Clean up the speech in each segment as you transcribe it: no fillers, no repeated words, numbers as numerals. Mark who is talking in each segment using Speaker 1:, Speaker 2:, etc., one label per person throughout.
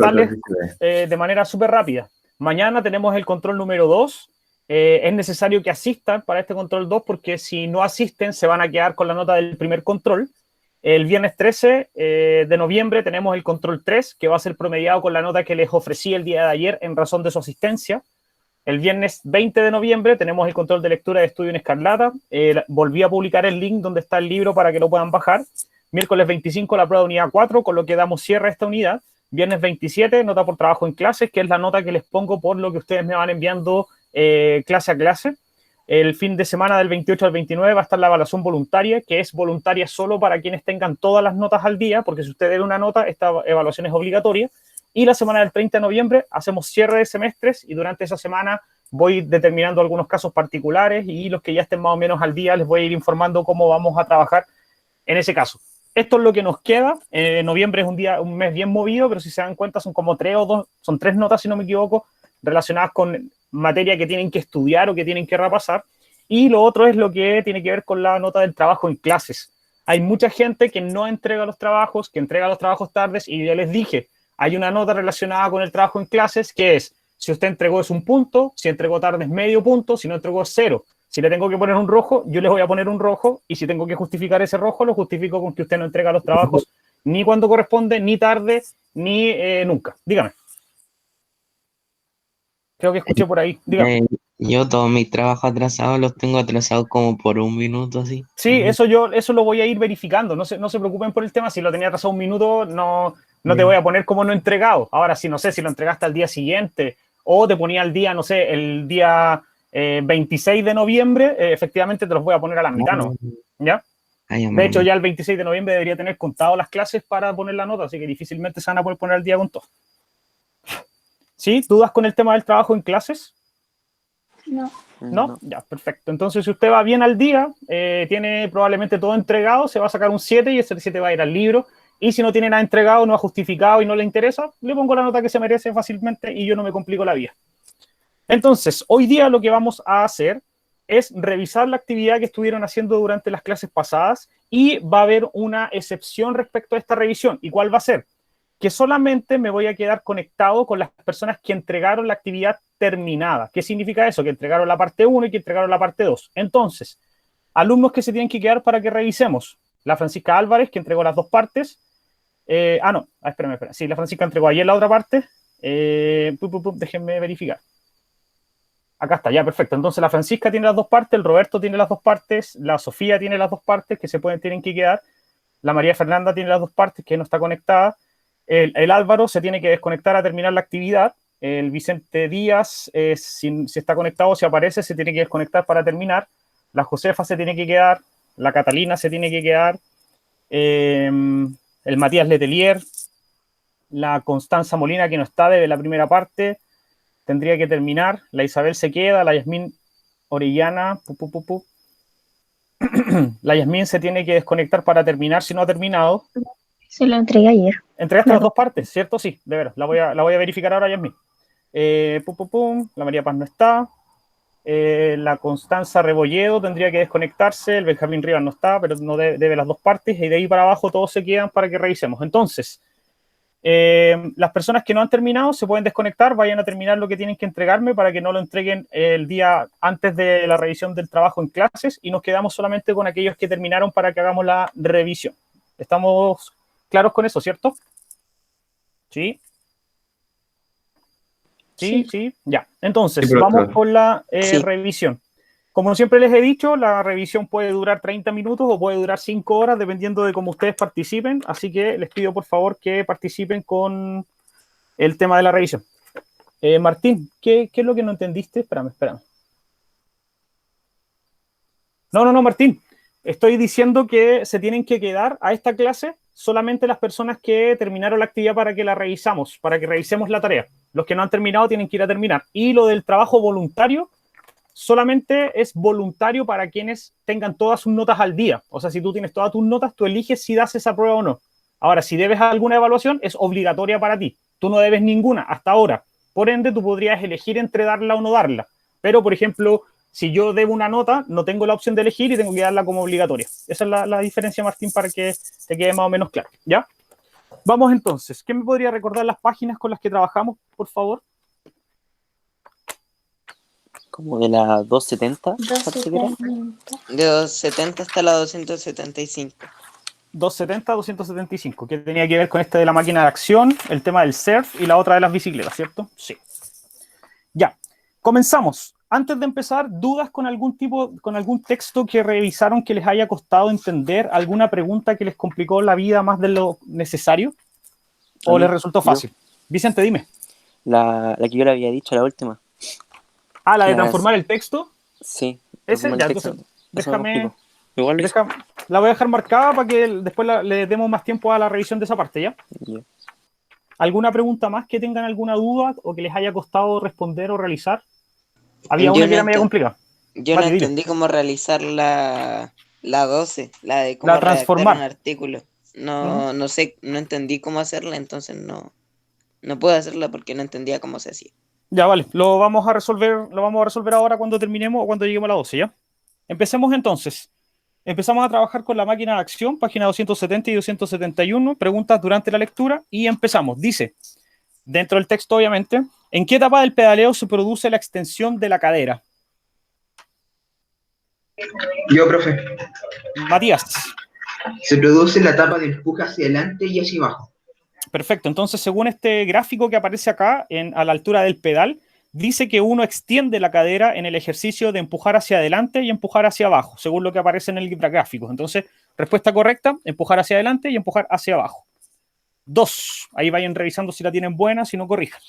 Speaker 1: comentarles de manera súper rápida. Mañana tenemos el control número 2. Es necesario que asistan para este control 2 porque si no asisten se van a quedar con la nota del primer control. El viernes 13 de noviembre tenemos el control 3, que va a ser promediado con la nota que les ofrecí el día de ayer en razón de su asistencia. El viernes 20 de noviembre tenemos el control de lectura de estudio en Escarlata. Volví a publicar el link donde está el libro para que lo puedan bajar. Miércoles 25 la prueba de unidad 4, con lo que damos cierre a esta unidad. Viernes 27, nota por trabajo en clases, que es la nota que les pongo por lo que ustedes me van enviando clase a clase. El fin de semana del 28 al 29 va a estar la evaluación voluntaria, que es voluntaria solo para quienes tengan todas las notas al día, porque si usted debe una nota, esta evaluación es obligatoria. Y la semana del 30 de noviembre hacemos cierre de semestres y durante esa semana voy determinando algunos casos particulares y los que ya estén más o menos al día les voy a ir informando cómo vamos a trabajar en ese caso. Esto es lo que nos queda. Noviembre es un mes bien movido, pero si se dan cuenta son como 3 o 2, son 3 notas si no me equivoco, relacionadas con materia que tienen que estudiar o que tienen que repasar, y lo otro es lo que tiene que ver con la nota del trabajo en clases. Hay mucha gente que no entrega los trabajos, que entrega los trabajos tardes, y ya les dije, hay una nota relacionada con el trabajo en clases que es, si usted entregó es un punto, si entregó tarde es medio punto, si no entregó es 0. Si le tengo que poner un rojo, yo les voy a poner un rojo, y si tengo que justificar ese rojo, lo justifico con que usted no entrega los trabajos ni cuando corresponde, ni tarde, ni nunca. Dígame. Creo que escuché por ahí. Dígame.
Speaker 2: Yo todos mis trabajos atrasados los tengo atrasados como por 1 minuto, así.
Speaker 1: Sí, eso lo voy a ir verificando. No se preocupen por el tema. Si lo tenía atrasado 1 minuto, no te voy a poner como no entregado. Ahora, si no sé, si lo entregaste al día siguiente o te ponía el día, no sé, el día 26 de noviembre, efectivamente te los voy a poner a la mitad, ¿no? ¿Ya? De hecho, ya el 26 de noviembre debería tener contado las clases para poner la nota, así que difícilmente se van a poder poner al día con todo. ¿Sí? ¿Dudas con el tema del trabajo en clases?
Speaker 3: No.
Speaker 1: ¿No? Ya, perfecto. Entonces, si usted va bien al día, tiene probablemente todo entregado, se va a sacar un 7 y ese 7 va a ir al libro. Y si no tiene nada entregado, no ha justificado y no le interesa, le pongo la nota que se merece fácilmente y yo no me complico la vida. Entonces, hoy día lo que vamos a hacer es revisar la actividad que estuvieron haciendo durante las clases pasadas y va a haber una excepción respecto a esta revisión. ¿Y cuál va a ser? Que solamente me voy a quedar conectado con las personas que entregaron la actividad terminada. ¿Qué significa eso? Que entregaron la parte 1 y que entregaron la parte 2. Entonces, alumnos que se tienen que quedar para que revisemos. La Francisca Álvarez, que entregó las 2 partes. Espérame. Sí, la Francisca entregó ayer la otra parte. Déjenme verificar. Acá está, ya, perfecto. Entonces la Francisca tiene las 2 partes, el Roberto tiene las 2 partes, la Sofía tiene las 2 partes que tienen que quedar. La María Fernanda tiene las 2 partes que no está conectada. El Álvaro se tiene que desconectar a terminar la actividad. El Vicente Díaz, si está conectado, si aparece, se tiene que desconectar para terminar. La Josefa se tiene que quedar. La Catalina se tiene que quedar. El Matías Letelier. La Constanza Molina, que no está, debe la primera parte. Tendría que terminar. La Isabel se queda. La Yasmín Orellana. La Yasmín se tiene que desconectar para terminar si no ha terminado.
Speaker 3: Se lo entregué ayer.
Speaker 1: Entregaste las 2 partes, ¿cierto? Sí, de veras. La voy a verificar ahora, Yasmín. La María Paz no está. La Constanza Rebolledo tendría que desconectarse. El Benjamín Rivas no está, pero no debe las 2 partes. Y de ahí para abajo todos se quedan para que revisemos. Entonces, las personas que no han terminado se pueden desconectar. Vayan a terminar lo que tienen que entregarme para que no lo entreguen el día antes de la revisión del trabajo en clases. Y nos quedamos solamente con aquellos que terminaron para que hagamos la revisión. ¿Estamos claros con eso, cierto? ¿Sí? Sí, ya. Entonces, sí, vamos con la revisión. Como siempre les he dicho, la revisión puede durar 30 minutos o puede durar 5 horas, dependiendo de cómo ustedes participen. Así que les pido, por favor, que participen con el tema de la revisión. Martín, ¿qué es lo que no entendiste? Espérame. No, Martín. Estoy diciendo que se tienen que quedar a esta clase solamente las personas que terminaron la actividad para que la revisamos, para que revisemos la tarea. Los que no han terminado tienen que ir a terminar. Y lo del trabajo voluntario solamente es voluntario para quienes tengan todas sus notas al día. O sea, si tú tienes todas tus notas, tú eliges si das esa prueba o no. Ahora, si debes alguna evaluación, es obligatoria para ti. Tú no debes ninguna hasta ahora. Por ende, tú podrías elegir entre darla o no darla. Pero, por ejemplo, si yo debo una nota, no tengo la opción de elegir y tengo que darla como obligatoria. Esa es la diferencia, Martín, para que te quede más o menos claro, ¿ya? Vamos entonces. ¿Quién me podría recordar las páginas con las que trabajamos, por favor?
Speaker 4: Como de la 270, parece que era.
Speaker 3: 270.
Speaker 2: De 270 hasta la 275.
Speaker 1: 270, 275, que tenía que ver con este de la máquina de acción, el tema del surf y la otra de las bicicletas, ¿cierto? Sí. Ya, comenzamos. Antes de empezar, ¿dudas con algún texto que revisaron que les haya costado entender? ¿Alguna pregunta que les complicó la vida más de lo necesario? ¿O les resultó fácil? Vicente, dime.
Speaker 4: La que yo le había dicho, la última.
Speaker 1: Ah, la de
Speaker 4: La-
Speaker 1: transformar el texto.
Speaker 4: Sí.
Speaker 1: Ese,
Speaker 4: como el
Speaker 1: ya,
Speaker 4: texto.
Speaker 1: entonces,
Speaker 4: Eso me
Speaker 1: déjame,
Speaker 4: complicó. Igual
Speaker 1: la voy a dejar marcada para que después le demos más tiempo a la revisión de esa parte, ¿ya?
Speaker 4: ya.
Speaker 1: ¿Alguna pregunta más que tengan alguna duda o que les haya costado responder o realizar? Había
Speaker 2: Yo
Speaker 1: una que
Speaker 2: no
Speaker 1: era media
Speaker 2: enten-
Speaker 1: complicada.
Speaker 2: Yo no
Speaker 1: Mati, dile.
Speaker 2: entendí cómo realizar la 12, la de cómo
Speaker 1: La
Speaker 2: redactar
Speaker 1: transformar.
Speaker 2: un artículo.
Speaker 1: Ujú.
Speaker 2: No sé, no entendí cómo hacerla, entonces no puedo hacerla porque no entendía cómo se hacía.
Speaker 1: Ya, vale. Lo vamos a resolver ahora cuando terminemos o cuando lleguemos a la 12, ¿ya? Empecemos entonces. Empezamos a trabajar con la máquina de acción, página 270 y 271, preguntas durante la lectura y empezamos. Dice, dentro del texto obviamente, ¿en qué etapa del pedaleo se produce la extensión de la cadera?
Speaker 5: Yo, profe,
Speaker 1: Matías.
Speaker 5: se produce la etapa de empuje hacia adelante y hacia abajo.
Speaker 1: Perfecto. Entonces, según este gráfico que aparece acá a la altura del pedal, dice que uno extiende la cadera en el ejercicio de empujar hacia adelante y empujar hacia abajo, según lo que aparece en el gráfico. Entonces, respuesta correcta, empujar hacia adelante y empujar hacia abajo. 2. Ahí vayan revisando si la tienen buena, si no corrijan.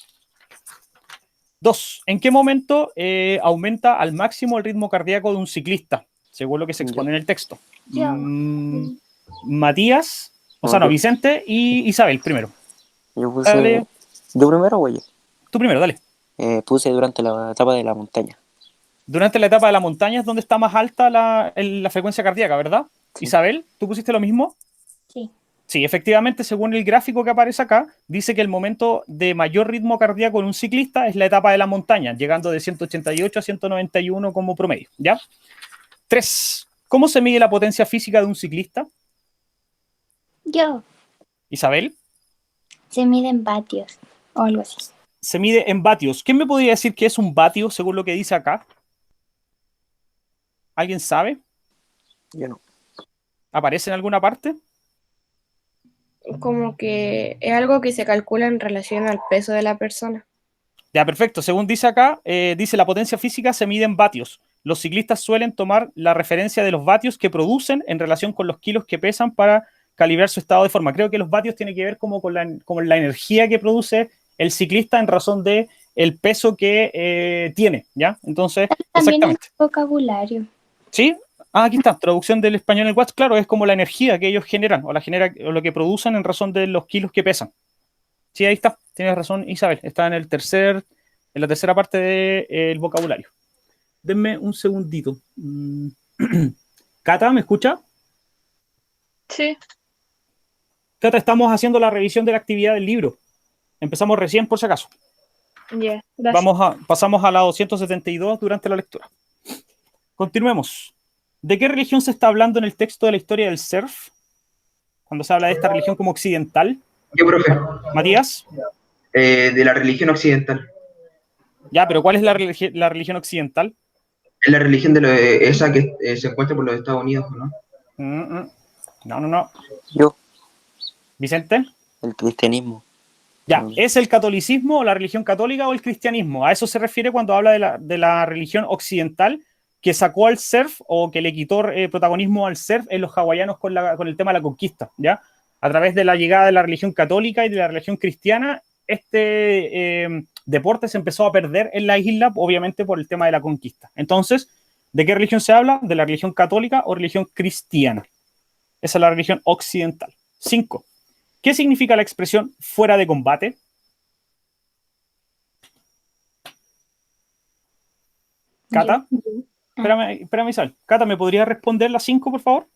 Speaker 1: 2. ¿En qué momento aumenta al máximo el ritmo cardíaco de un ciclista? Según lo que se expone en el texto.
Speaker 3: Yo.
Speaker 1: Matías, o sea, no, Vicente y Isabel primero.
Speaker 4: Yo puse.
Speaker 1: Dale.
Speaker 4: ¿Yo primero, güey?
Speaker 1: Tú primero, dale.
Speaker 4: Puse durante la etapa de la montaña.
Speaker 1: Durante la etapa de la montaña es donde está más alta la frecuencia cardíaca, ¿verdad?
Speaker 4: Sí.
Speaker 1: Isabel, ¿tú pusiste lo mismo?
Speaker 3: Sí.
Speaker 1: Sí, efectivamente, según el gráfico que aparece acá, dice que el momento de mayor ritmo cardíaco en un ciclista es la etapa de la montaña, llegando de 188 a 191 como promedio, ¿ya? 3. ¿Cómo se mide la potencia física de un ciclista?
Speaker 3: Yo.
Speaker 1: Isabel.
Speaker 3: Se mide en vatios o algo así.
Speaker 1: Se mide en vatios. ¿Quién me podría decir qué es un vatio según lo que dice acá? ¿Alguien sabe?
Speaker 4: Yo no.
Speaker 1: ¿Aparece en alguna parte?
Speaker 6: Como que es algo que se calcula en relación al peso de la persona.
Speaker 1: Ya, perfecto. Según dice acá, dice la potencia física se mide en vatios. Los ciclistas suelen tomar la referencia de los vatios que producen en relación con los kilos que pesan para calibrar su estado de forma. Creo que los vatios tienen que ver como con la energía que produce el ciclista en razón de el peso que tiene, ¿ya? Entonces,
Speaker 3: También
Speaker 1: exactamente.
Speaker 3: es vocabulario.
Speaker 1: ¿Sí? Ah, aquí está, traducción del español en watts, claro, es como la energía que ellos generan o lo que producen en razón de los kilos que pesan. Sí, ahí está, tienes razón, Isabel, está en la tercera parte del vocabulario. Denme un segundito. Cata, ¿me escucha?
Speaker 6: Sí.
Speaker 1: Cata, estamos haciendo la revisión de la actividad del libro. Empezamos recién, por si acaso.
Speaker 6: Ya, gracias.
Speaker 1: Pasamos a la 272 durante la lectura. Continuemos. ¿De qué religión se está hablando en el texto de la historia del surf? Cuando se habla de esta religión como occidental.
Speaker 5: Yo, profe,
Speaker 1: Matías.
Speaker 5: de la religión occidental.
Speaker 1: Ya, pero ¿cuál es la religión occidental?
Speaker 5: Es la religión esa que se encuentra por los Estados Unidos, ¿no?
Speaker 1: No.
Speaker 4: Yo,
Speaker 1: ¿Vicente?
Speaker 4: el cristianismo.
Speaker 1: Ya, ¿es el catolicismo o la religión católica o el cristianismo? A eso se refiere cuando habla de la religión occidental que sacó al surf o que le quitó protagonismo al surf en los hawaianos con el tema de la conquista, ¿ya? A través de la llegada de la religión católica y de la religión cristiana, este deporte se empezó a perder en la isla, obviamente por el tema de la conquista. Entonces, ¿de qué religión se habla? ¿De la religión católica o religión cristiana? Esa es la religión occidental. 5. ¿Qué significa la expresión fuera de combate? Cata, espérame, Isabel. Cata, ¿me podrías responder las 5, por favor?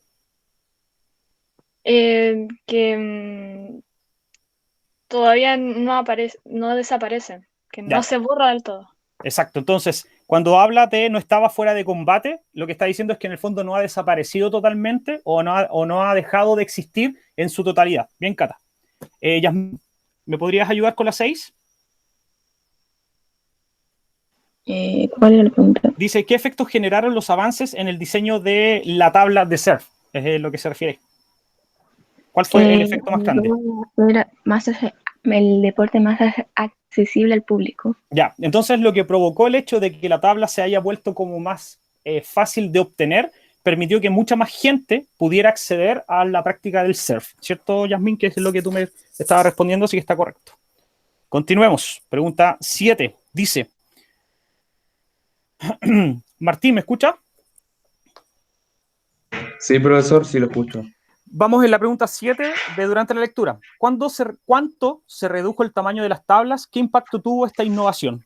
Speaker 6: Todavía no desaparecen, que
Speaker 1: Ya.
Speaker 6: no se borra del todo.
Speaker 1: Exacto. Entonces, cuando habla de no estaba fuera de combate, lo que está diciendo es que en el fondo no ha desaparecido totalmente o no ha dejado de existir en su totalidad. Bien, Cata. Yasmín, ¿me podrías ayudar con la 6?
Speaker 6: ¿Cuál era la pregunta?
Speaker 1: Dice, ¿qué efectos generaron los avances en el diseño de la tabla de surf? Es lo que se refiere. ¿Cuál fue el efecto más grande?
Speaker 6: Era el deporte más accesible al público.
Speaker 1: Ya, entonces lo que provocó el hecho de que la tabla se haya vuelto como más fácil de obtener, permitió que mucha más gente pudiera acceder a la práctica del surf. ¿Cierto, Yasmín? Que es lo que tú me estabas respondiendo, así que está correcto. Continuemos. Pregunta 7. Dice, Martín, ¿me escucha?
Speaker 7: Sí, profesor, sí lo escucho.
Speaker 1: Vamos en la pregunta 7 de durante la lectura. ¿Cuánto se redujo el tamaño de las tablas? ¿Qué impacto tuvo esta innovación?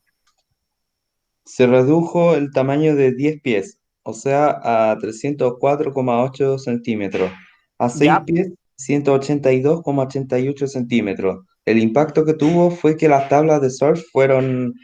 Speaker 7: Se redujo el tamaño de 10 pies, o sea, a 304,8 centímetros, a 6
Speaker 1: Ya,
Speaker 7: pies, 182,88 centímetros. El impacto que tuvo fue que las tablas de surf fueron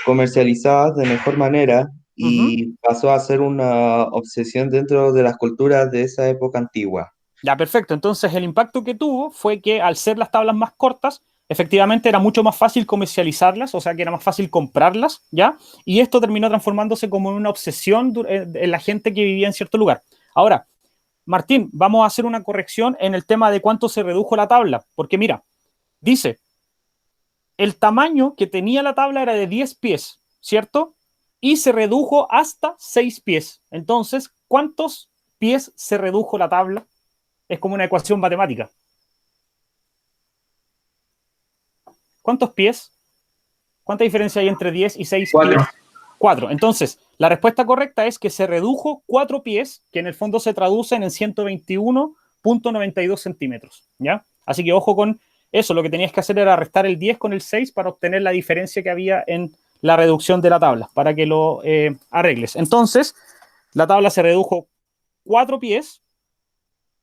Speaker 7: comercializadas de mejor manera
Speaker 1: ujú.
Speaker 7: y pasó a ser una obsesión dentro de las culturas de esa época antigua.
Speaker 1: Ya, perfecto. Entonces, el impacto que tuvo fue que al ser las tablas más cortas, efectivamente era mucho más fácil comercializarlas, o sea que era más fácil comprarlas, ¿ya? Y esto terminó transformándose como en una obsesión en la gente que vivía en cierto lugar. Ahora, Martín, vamos a hacer una corrección en el tema de cuánto se redujo la tabla, porque mira, dice, el tamaño que tenía la tabla era de 10 pies, ¿cierto? Y se redujo hasta 6 pies. Entonces, ¿cuántos pies se redujo la tabla? Es como una ecuación matemática. ¿Cuántos pies? ¿Cuánta diferencia hay entre 10 y 6
Speaker 5: 4.
Speaker 1: pies? 4. Entonces, la respuesta correcta es que se redujo 4 pies, que en el fondo se traducen en 121,92 centímetros. ¿Ya? Así que ojo con eso. Lo que tenías que hacer era restar el 10 con el 6 para obtener la diferencia que había en la reducción de la tabla, para que lo arregles. Entonces, la tabla se redujo 4 pies,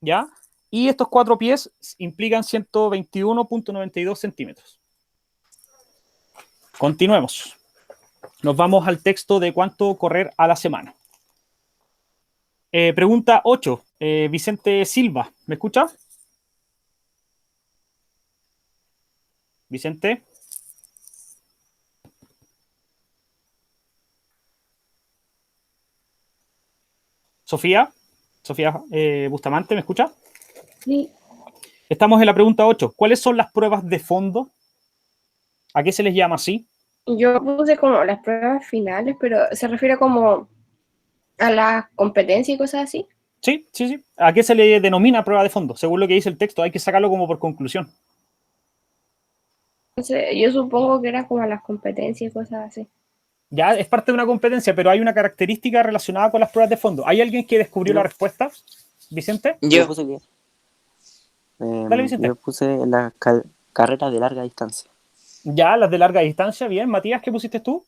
Speaker 1: ¿ya? Y estos 4 pies implican 121,92 centímetros. Continuemos. Nos vamos al texto de cuánto correr a la semana. Pregunta 8. Vicente Silva, ¿me escucha? Vicente. Sofía. Sofía Bustamante, ¿me escucha?
Speaker 6: Sí.
Speaker 1: Estamos en la pregunta 8. ¿Cuáles son las pruebas de fondo? ¿A qué se les llama así?
Speaker 6: Yo puse como las pruebas finales, pero se refiere como a la competencia y cosas así.
Speaker 1: Sí, sí, sí. ¿A qué se le denomina prueba de fondo? Según lo que dice el texto, hay que sacarlo como por conclusión.
Speaker 6: Entonces, yo supongo que era como a las competencias y cosas así.
Speaker 1: Ya es parte de una competencia, pero hay una característica relacionada con las pruebas de fondo. ¿Hay alguien que descubrió la respuesta? ¿Vicente?
Speaker 4: Yo
Speaker 2: Yo,
Speaker 4: puse que,
Speaker 1: Dale, Vicente.
Speaker 4: yo puse la carrera de larga distancia.
Speaker 1: Ya, las de larga distancia, bien. Matías, ¿qué pusiste tú?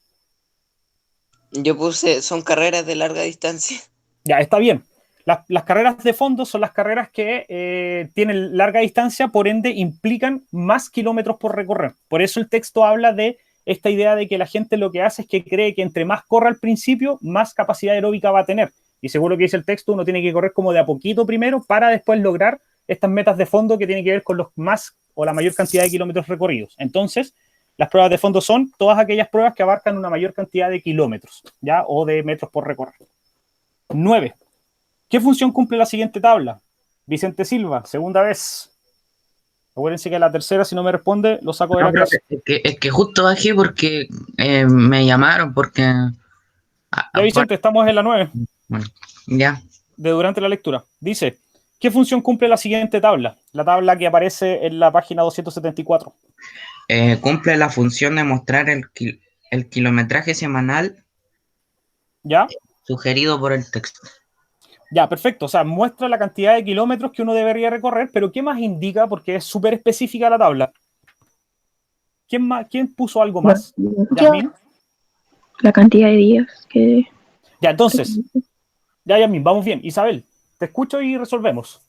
Speaker 2: yo puse, son carreras de larga distancia.
Speaker 1: Ya, está bien. Las carreras de fondo son las carreras que tienen larga distancia, por ende implican más kilómetros por recorrer. Por eso el texto habla de esta idea de que la gente lo que hace es que cree que entre más corra al principio, más capacidad aeróbica va a tener. Y según lo que dice el texto, uno tiene que correr como de a poquito primero para después lograr estas metas de fondo que tienen que ver con los más o la mayor cantidad de kilómetros recorridos. Entonces, las pruebas de fondo son todas aquellas pruebas que abarcan una mayor cantidad de kilómetros, ¿ya? O de metros por recorrer. 9. ¿Qué función cumple la siguiente tabla? Vicente Silva, segunda vez. Acuérdense que a la tercera, si no me responde, lo saco de la clase.
Speaker 8: Es que justo bajé porque me llamaron, porque...
Speaker 1: Ya, Vicente, estamos en la 9,
Speaker 8: bueno, ya.
Speaker 1: de durante la lectura. Dice, ¿qué función cumple la siguiente tabla? La tabla que aparece en la página 274.
Speaker 8: Cumple la función de mostrar el kilometraje semanal
Speaker 1: ¿Ya?
Speaker 8: sugerido por el texto.
Speaker 1: Ya, perfecto. O sea, muestra la cantidad de kilómetros que uno debería recorrer, pero ¿qué más indica? Porque es súper específica la tabla. ¿Quién puso algo más? ¿Yasmín?
Speaker 6: La cantidad de días que...
Speaker 1: Ya, entonces, ya, Yasmín, vamos bien. Isabel, te escucho y resolvemos.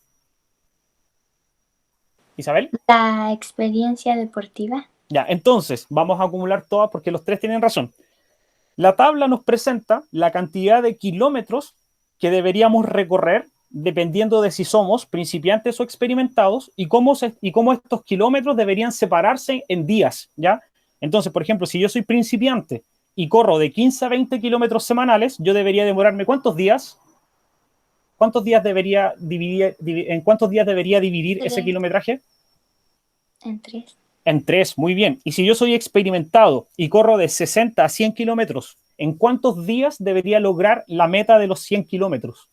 Speaker 1: Isabel.
Speaker 3: La experiencia deportiva.
Speaker 1: Ya, entonces, vamos a acumular todas porque los tres tienen razón. La tabla nos presenta la cantidad de kilómetros que deberíamos recorrer, dependiendo de si somos principiantes o experimentados y cómo estos kilómetros deberían separarse en días, ¿ya? Entonces, por ejemplo, si yo soy principiante y corro de 15 a 20 kilómetros semanales, yo debería demorarme ¿cuántos días? ¿En cuántos días debería dividir ese kilometraje?
Speaker 3: En 3.
Speaker 1: En 3, muy bien. Y si yo soy experimentado y corro de 60 a 100 kilómetros, ¿en cuántos días debería lograr la meta de los 100 kilómetros?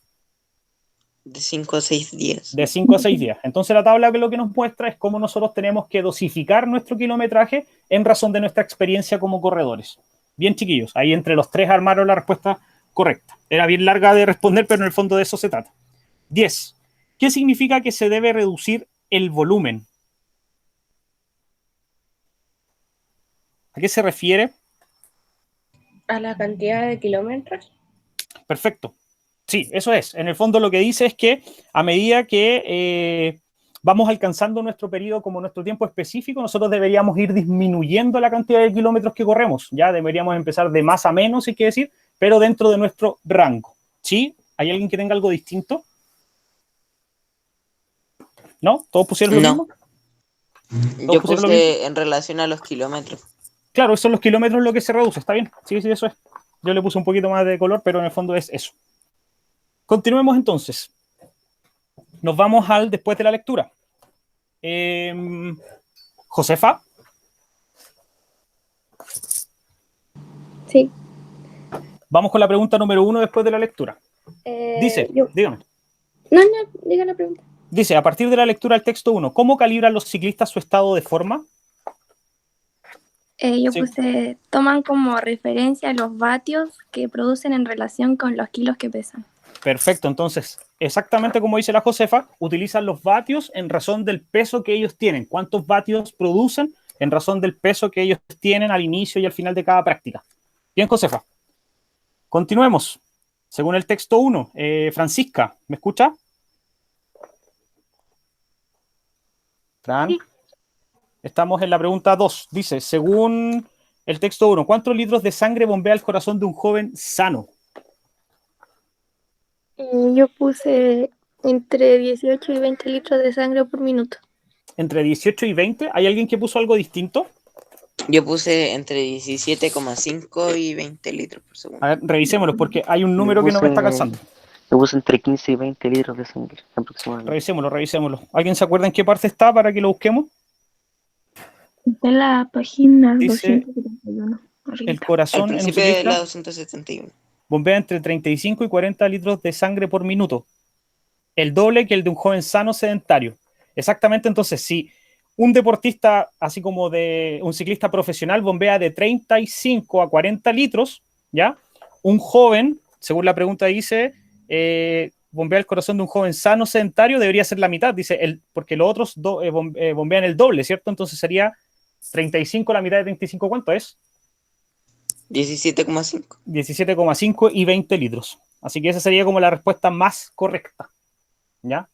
Speaker 2: De 5 a 6 días.
Speaker 1: De 5 a 6 días. Entonces la tabla lo que nos muestra es cómo nosotros tenemos que dosificar nuestro kilometraje en razón de nuestra experiencia como corredores. Bien, chiquillos, ahí entre los tres armaron la respuesta correcta. Era bien larga de responder, pero en el fondo de eso se trata. 10. ¿Qué significa que se debe reducir el volumen? ¿A qué se refiere?
Speaker 6: A la cantidad de kilómetros.
Speaker 1: Perfecto. Sí, eso es. En el fondo lo que dice es que a medida que vamos alcanzando nuestro periodo como nuestro tiempo específico, nosotros deberíamos ir disminuyendo la cantidad de kilómetros que corremos. Ya deberíamos empezar de más a menos, hay que decir, pero dentro de nuestro rango. ¿Sí? ¿Hay alguien que tenga algo distinto? ¿No? ¿Todos pusieron lo mismo?
Speaker 2: Yo puse en relación a los kilómetros.
Speaker 1: Claro, son los kilómetros lo que se reduce, ¿está bien? Sí, eso es. Yo le puse un poquito más de color, pero en el fondo es eso. Continuemos entonces. Nos vamos al después de la lectura. Josefa.
Speaker 9: Sí.
Speaker 1: Vamos con la pregunta número 1 después de la lectura. Dice, dígame.
Speaker 9: No, diga la pregunta.
Speaker 1: Dice, a partir de la lectura del texto 1, ¿cómo calibran los ciclistas su estado de forma?
Speaker 9: Yo puse, toman como referencia los vatios que producen en relación con los kilos que pesan.
Speaker 1: Perfecto, entonces, exactamente como dice la Josefa, utilizan los vatios en razón del peso que ellos tienen. ¿Cuántos vatios producen en razón del peso que ellos tienen al inicio y al final de cada práctica? Bien, Josefa. Continuemos. Según el texto 1, Francisca, ¿me escucha? Fran. Sí. Estamos en la pregunta 2. Dice, según el texto 1, ¿cuántos litros de sangre bombea el corazón de un joven sano?
Speaker 9: Yo puse entre 18 y 20 litros de sangre por minuto.
Speaker 1: ¿Entre 18 y 20? ¿Hay alguien que puso algo distinto?
Speaker 2: Yo puse entre 17,5 y 20 litros por segundo.
Speaker 1: A ver, revisémoslo, porque hay un número que no me está calzando.
Speaker 4: Yo puse entre 15 y 20 litros de sangre aproximadamente.
Speaker 1: Revisémoslo. ¿Alguien se acuerda en qué parte está para que lo busquemos?
Speaker 9: En la página
Speaker 1: Dice
Speaker 9: 271.
Speaker 1: El corazón
Speaker 2: al principio de la 271.
Speaker 1: Bombea entre 35 y 40 litros de sangre por minuto. El doble que el de un joven sano sedentario. Exactamente, entonces, si un deportista, así como de un ciclista profesional, bombea de 35 a 40 litros, ¿ya? Un joven, según la pregunta dice, bombea el corazón de un joven sano sedentario, debería ser la mitad, dice, porque los otros bombean el doble, ¿cierto? Entonces sería 35, la mitad de 35, ¿cuánto es?
Speaker 2: 17,5.
Speaker 1: 17,5 y 20 litros. Así que esa sería como la respuesta más correcta, ¿ya?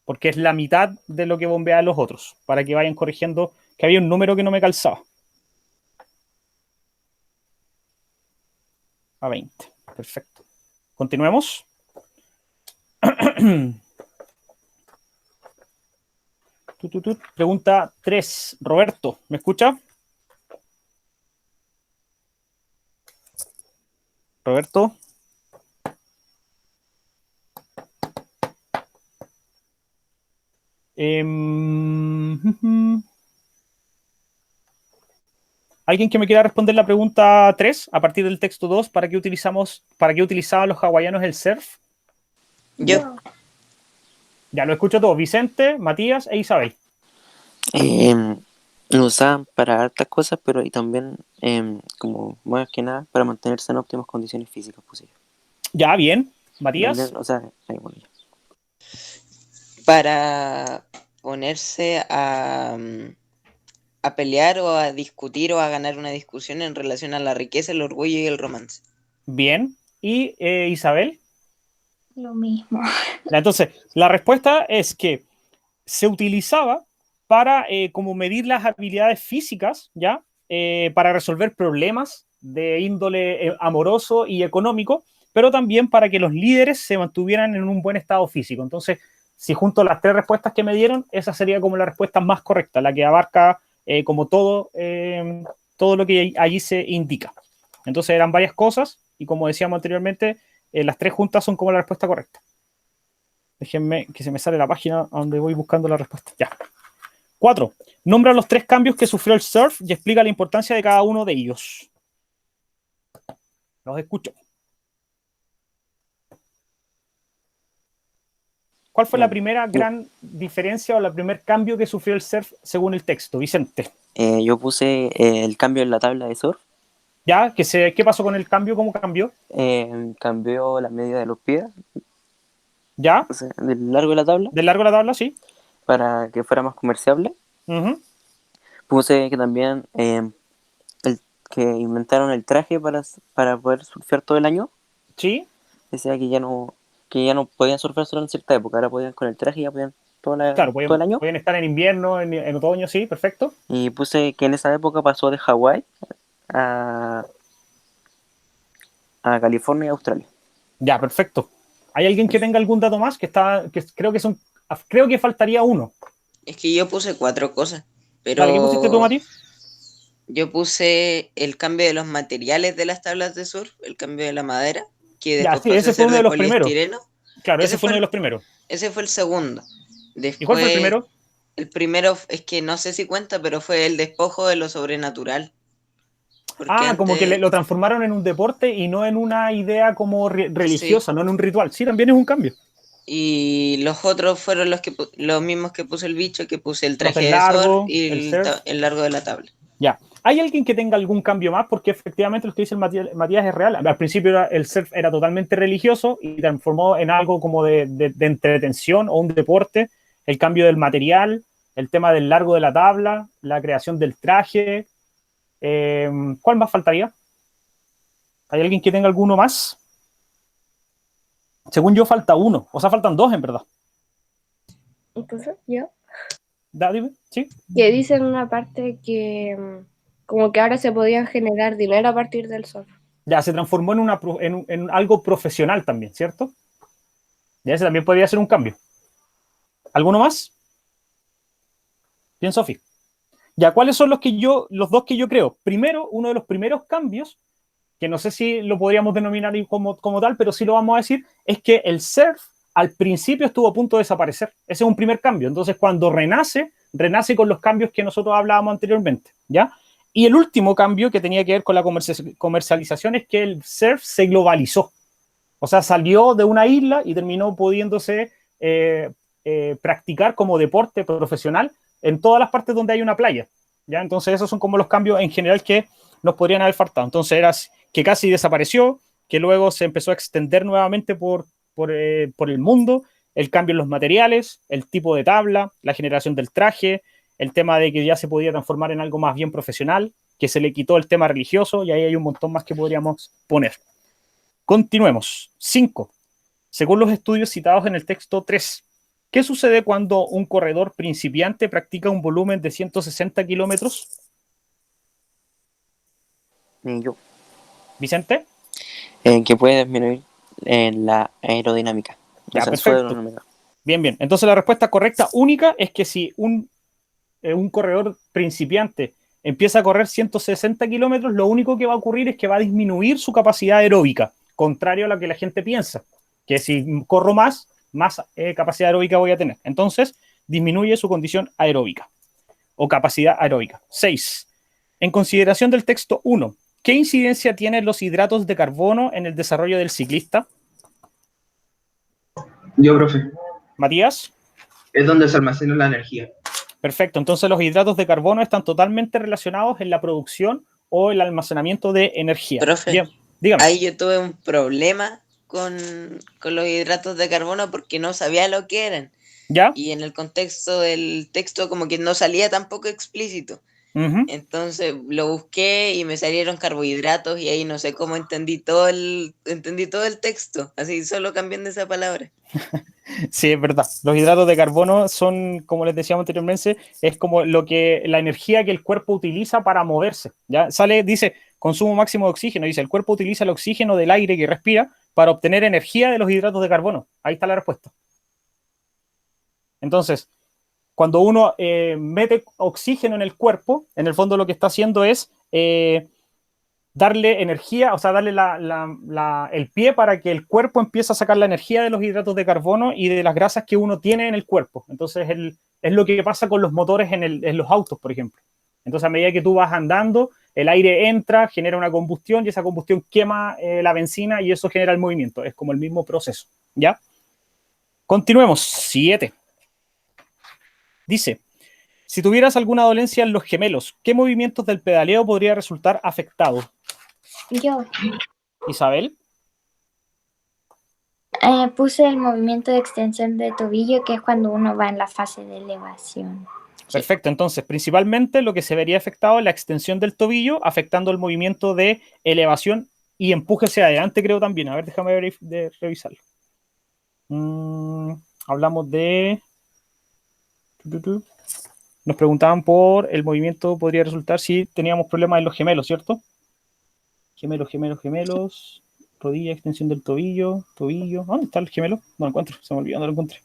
Speaker 1: Porque es la mitad de lo que bombean los otros, para que vayan corrigiendo, que había un número que no me calzaba. A 20. Perfecto. Continuemos. Pregunta 3. Roberto, ¿me escucha? Roberto. ¿Alguien que me quiera responder la pregunta 3 a partir del texto 2? ¿Para qué utilizaban los hawaianos el surf?
Speaker 2: Yo.
Speaker 1: Ya lo escucho todo. Vicente, Matías e Isabel.
Speaker 4: Lo usaban para hartas cosas, pero y también, como más que nada, para mantenerse en óptimas condiciones físicas posibles.
Speaker 1: Ya, bien. Matías.
Speaker 4: O sea, bueno, ya.
Speaker 2: Para ponerse a pelear o a discutir o a ganar una discusión en relación a la riqueza, el orgullo y el romance.
Speaker 1: Bien. ¿Y Isabel?
Speaker 3: Lo mismo.
Speaker 1: Entonces, la respuesta es que se utilizaba para como medir las habilidades físicas, ¿ya? Para resolver problemas de índole amoroso y económico, pero también para que los líderes se mantuvieran en un buen estado físico. Entonces, si junto las 3 respuestas que me dieron, esa sería como la respuesta más correcta, la que abarca como todo lo que allí se indica. Entonces eran varias cosas y como decíamos anteriormente, las 3 juntas son como la respuesta correcta. Déjenme que se me sale la página donde voy buscando la respuesta. Ya. 4. Nombra los 3 cambios que sufrió el surf y explica la importancia de cada uno de ellos. Los escucho. ¿Cuál fue la primera gran diferencia o el primer cambio que sufrió el surf según el texto, Vicente?
Speaker 4: Yo puse el cambio en la tabla de surf.
Speaker 1: ¿Ya? ¿Qué pasó con el cambio? ¿Cómo cambió?
Speaker 4: Cambió la medida de los pies.
Speaker 1: ¿Ya?
Speaker 4: O sea, del largo de la tabla.
Speaker 1: Del largo de la tabla, sí.
Speaker 4: Para que fuera más comerciable. Puse que también que inventaron el traje para poder surfear todo el año.
Speaker 1: Sí.
Speaker 4: Decía que ya no podían surfear solo en cierta época, ahora podían con el traje y ya podían todo el año.
Speaker 1: Podían estar en invierno, en otoño, sí, perfecto.
Speaker 4: Y puse que en esa época pasó de Hawái a California y Australia.
Speaker 1: Ya, perfecto. ¿Hay alguien que tenga algún dato más? Creo que faltaría uno.
Speaker 2: Es que yo puse 4 cosas, pero...
Speaker 1: Dale, ¿qué pusiste tú, Mati?
Speaker 2: Yo puse el cambio de los materiales de las tablas de surf, el cambio de la madera, que después
Speaker 1: sí, ese fue uno de los primeros. Claro,
Speaker 2: Ese
Speaker 1: ese fue uno de los primeros.
Speaker 2: Ese fue el segundo. Después,
Speaker 1: ¿y cuál fue el primero?
Speaker 2: El primero es que no sé si cuenta, pero fue el despojo de lo sobrenatural. Porque
Speaker 1: como que lo transformaron en un deporte y no en una idea como religiosa,
Speaker 2: sí.
Speaker 1: No en un ritual. Sí, también es un cambio.
Speaker 2: Y los otros fueron los mismos que puse el bicho, que puse el traje de surf y el largo de la tabla.
Speaker 1: Ya. ¿Hay alguien que tenga algún cambio más? Porque efectivamente lo que dice el Matías es real. Al principio el surf era totalmente religioso y transformó en algo como de entretención o un deporte. El cambio del material, el tema del largo de la tabla, la creación del traje. ¿Cuál más faltaría? ¿Hay alguien que tenga alguno más? Según yo falta uno. O sea, faltan 2 en verdad.
Speaker 6: Entonces, yo.
Speaker 1: Dime, ¿sí?
Speaker 6: Que dice en una parte que como que ahora se podía generar dinero a partir del surf.
Speaker 1: Ya, se transformó en algo profesional también, ¿cierto? Ya, ese también podría ser un cambio. ¿Alguno más? Bien, Sofi. Ya, ¿cuáles son los 2 que yo creo? Primero, uno de los primeros cambios, que no sé si lo podríamos denominar como tal, pero sí lo vamos a decir, es que el surf al principio estuvo a punto de desaparecer. Ese es un primer cambio. Entonces, cuando renace con los cambios que nosotros hablábamos anteriormente, ¿ya? Y el último cambio que tenía que ver con la comercialización es que el surf se globalizó. O sea, salió de una isla y terminó pudiéndose practicar como deporte profesional en todas las partes donde hay una playa, ¿ya? Entonces, esos son como los cambios en general que nos podrían haber faltado. Entonces, era que casi desapareció, que luego se empezó a extender nuevamente por el mundo, el cambio en los materiales, el tipo de tabla, la generación del traje, el tema de que ya se podía transformar en algo más bien profesional, que se le quitó el tema religioso, y ahí hay un montón más que podríamos poner. Continuemos. 5. Según los estudios citados en el texto 3, ¿qué sucede cuando un corredor principiante practica un volumen de 160 kilómetros?
Speaker 4: Yo.
Speaker 1: ¿Vicente?
Speaker 4: Que puede disminuir en la aerodinámica.
Speaker 1: Ya, perfecto. Bien. Entonces la respuesta correcta única es que si un corredor principiante empieza a correr 160 kilómetros, lo único que va a ocurrir es que va a disminuir su capacidad aeróbica, contrario a lo que la gente piensa, que si corro más capacidad aeróbica voy a tener. Entonces, disminuye su condición aeróbica o capacidad aeróbica. 6. En consideración del texto 1, ¿qué incidencia tienen los hidratos de carbono en el desarrollo del ciclista?
Speaker 5: Yo, profe.
Speaker 1: Matías.
Speaker 5: Es donde se almacena la energía.
Speaker 1: Perfecto, entonces los hidratos de carbono están totalmente relacionados en la producción o el almacenamiento de energía.
Speaker 2: Profe,
Speaker 1: bien, dígame.
Speaker 2: Ahí yo tuve un problema con los hidratos de carbono porque no sabía lo que eran.
Speaker 1: ¿Ya?
Speaker 2: Y en el contexto del texto como que no salía tampoco explícito. Entonces lo busqué y me salieron carbohidratos y ahí no sé cómo entendí todo el texto, así solo cambiando esa palabra.
Speaker 1: Sí, es verdad. Los hidratos de carbono son, como les decíamos anteriormente, es como la energía que el cuerpo utiliza para moverse. Ya dice consumo máximo de oxígeno, dice el cuerpo utiliza el oxígeno del aire que respira para obtener energía de los hidratos de carbono. Ahí está la respuesta. Entonces, cuando uno mete oxígeno en el cuerpo, en el fondo lo que está haciendo es darle energía, o sea, darle el pie para que el cuerpo empiece a sacar la energía de los hidratos de carbono y de las grasas que uno tiene en el cuerpo. Entonces, es lo que pasa con los motores en los autos, por ejemplo. Entonces, a medida que tú vas andando, el aire entra, genera una combustión y esa combustión quema la benzina y eso genera el movimiento. Es como el mismo proceso, ¿ya? Continuemos. 7. Dice, si tuvieras alguna dolencia en los gemelos, ¿qué movimientos del pedaleo podría resultar afectado?
Speaker 3: Yo
Speaker 1: Isabel.
Speaker 3: puse el movimiento de extensión de tobillo, que es cuando uno va en la fase de elevación.
Speaker 1: Perfecto, entonces principalmente lo que se vería afectado es la extensión del tobillo, afectando el movimiento de elevación y empuje hacia adelante, creo también. A ver, déjame revisarlo. Hablamos de... Nos preguntaban por el movimiento, podría resultar si teníamos problemas en los gemelos, ¿cierto? Gemelos. Rodilla, extensión del tobillo. ¿Dónde está el gemelo? No lo encuentro, se me olvidó, no lo encontré.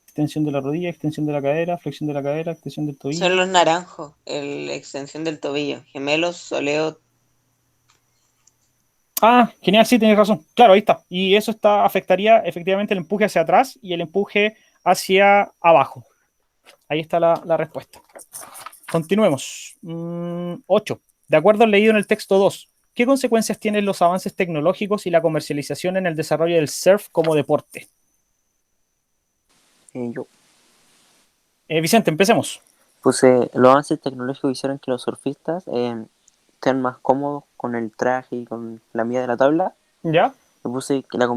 Speaker 1: Extensión de la rodilla, extensión de la cadera, flexión de la cadera, extensión del tobillo.
Speaker 2: Son los naranjos, la extensión del tobillo. Gemelos, soleo.
Speaker 1: Ah, genial, sí, tienes razón. Claro, ahí está. Y eso afectaría efectivamente el empuje hacia atrás y el empuje hacia abajo. Ahí está la respuesta. Continuemos. 8. De acuerdo al leído en el texto 2, ¿qué consecuencias tienen los avances tecnológicos y la comercialización en el desarrollo del surf como deporte?
Speaker 4: Yo
Speaker 1: Vicente, empecemos.
Speaker 4: puse, los avances tecnológicos hicieron que los surfistas estén más cómodos con el traje y con la medida de la tabla.
Speaker 1: ¿Ya?
Speaker 4: Yo puse que la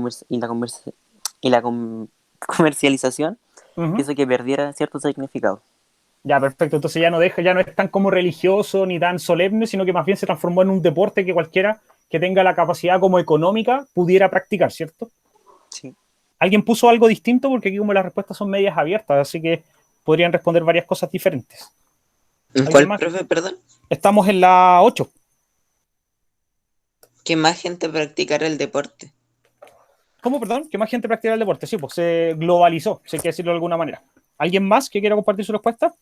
Speaker 4: comercialización hizo que perdiera cierto significado.
Speaker 1: Ya, perfecto. Entonces ya no es tan como religioso ni tan solemne, sino que más bien se transformó en un deporte que cualquiera que tenga la capacidad como económica pudiera practicar, ¿cierto?
Speaker 4: Sí.
Speaker 1: ¿Alguien puso algo distinto? Porque aquí como las respuestas son medias abiertas, así que podrían responder varias cosas diferentes.
Speaker 2: ¿Cuál, profe, perdón?
Speaker 1: Estamos en la 8.
Speaker 2: Que más gente practicara el deporte.
Speaker 1: ¿Cómo, perdón? ¿Que más gente practicara el deporte? Sí, pues se globalizó, si hay que decirlo de alguna manera. ¿Alguien más que quiera compartir su respuesta?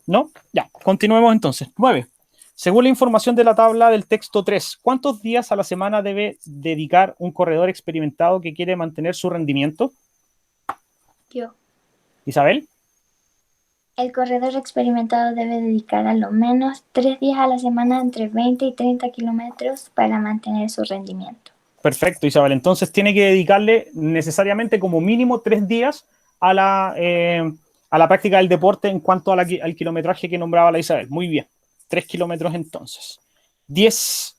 Speaker 1: ¿No? Ya, continuemos entonces. 9. Según la información de la tabla del texto 3, ¿cuántos días a la semana debe dedicar un corredor experimentado que quiere mantener su rendimiento?
Speaker 3: Yo.
Speaker 1: ¿Isabel?
Speaker 3: El corredor experimentado debe dedicar a lo menos 3 días a la semana entre 20 y 30 kilómetros para mantener su rendimiento.
Speaker 1: Perfecto, Isabel. Entonces tiene que dedicarle necesariamente como mínimo 3 días a la práctica del deporte en cuanto al kilometraje que nombraba la Isabel. Muy bien. 3 kilómetros entonces. 10.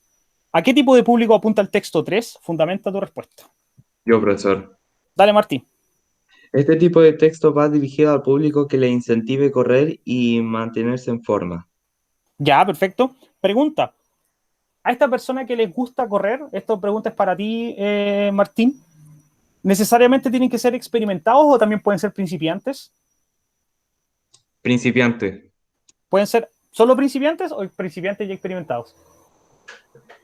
Speaker 1: ¿A qué tipo de público apunta el texto 3? Fundamenta tu respuesta.
Speaker 7: Yo, profesor.
Speaker 1: Dale, Martín.
Speaker 7: Este tipo de texto va dirigido al público que le incentive correr y mantenerse en forma.
Speaker 1: Ya, perfecto. Pregunta. A esta persona que les gusta correr, esta pregunta es para ti, Martín, ¿necesariamente tienen que ser experimentados o también pueden ser principiantes?
Speaker 7: Principiante.
Speaker 1: ¿Pueden ser solo principiantes o principiantes y experimentados?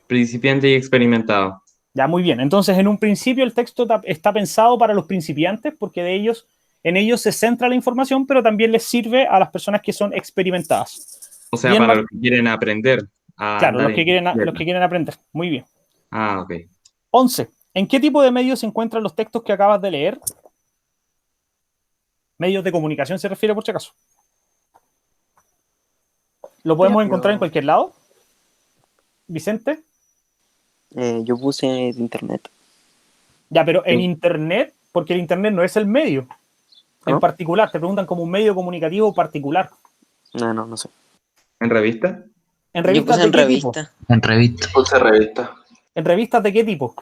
Speaker 7: Principiante y experimentado.
Speaker 1: Ya, muy bien. Entonces, en un principio el texto está pensado para los principiantes porque en ellos se centra la información, pero también les sirve a las personas que son experimentadas.
Speaker 7: O sea,
Speaker 1: bien,
Speaker 7: para los que quieren aprender.
Speaker 1: Claro, los que quieren aprender. Muy bien.
Speaker 7: Ah, ok.
Speaker 1: 11. ¿En qué tipo de medios se encuentran los textos que acabas de leer? Medios de comunicación se refiere, por si acaso. ¿Lo podemos encontrar en cualquier lado? ¿Vicente?
Speaker 4: Yo puse de internet.
Speaker 1: Ya, pero en internet, porque el internet no es el medio. En
Speaker 4: ¿No?
Speaker 1: particular, te preguntan como un medio comunicativo particular.
Speaker 4: No sé.
Speaker 7: ¿En revista?
Speaker 1: ¿En
Speaker 2: Yo
Speaker 1: revistas
Speaker 2: puse
Speaker 1: de
Speaker 2: en
Speaker 1: qué tipo?
Speaker 2: revista.
Speaker 8: En revista.
Speaker 5: Puse revista.
Speaker 1: ¿En revistas de qué tipo?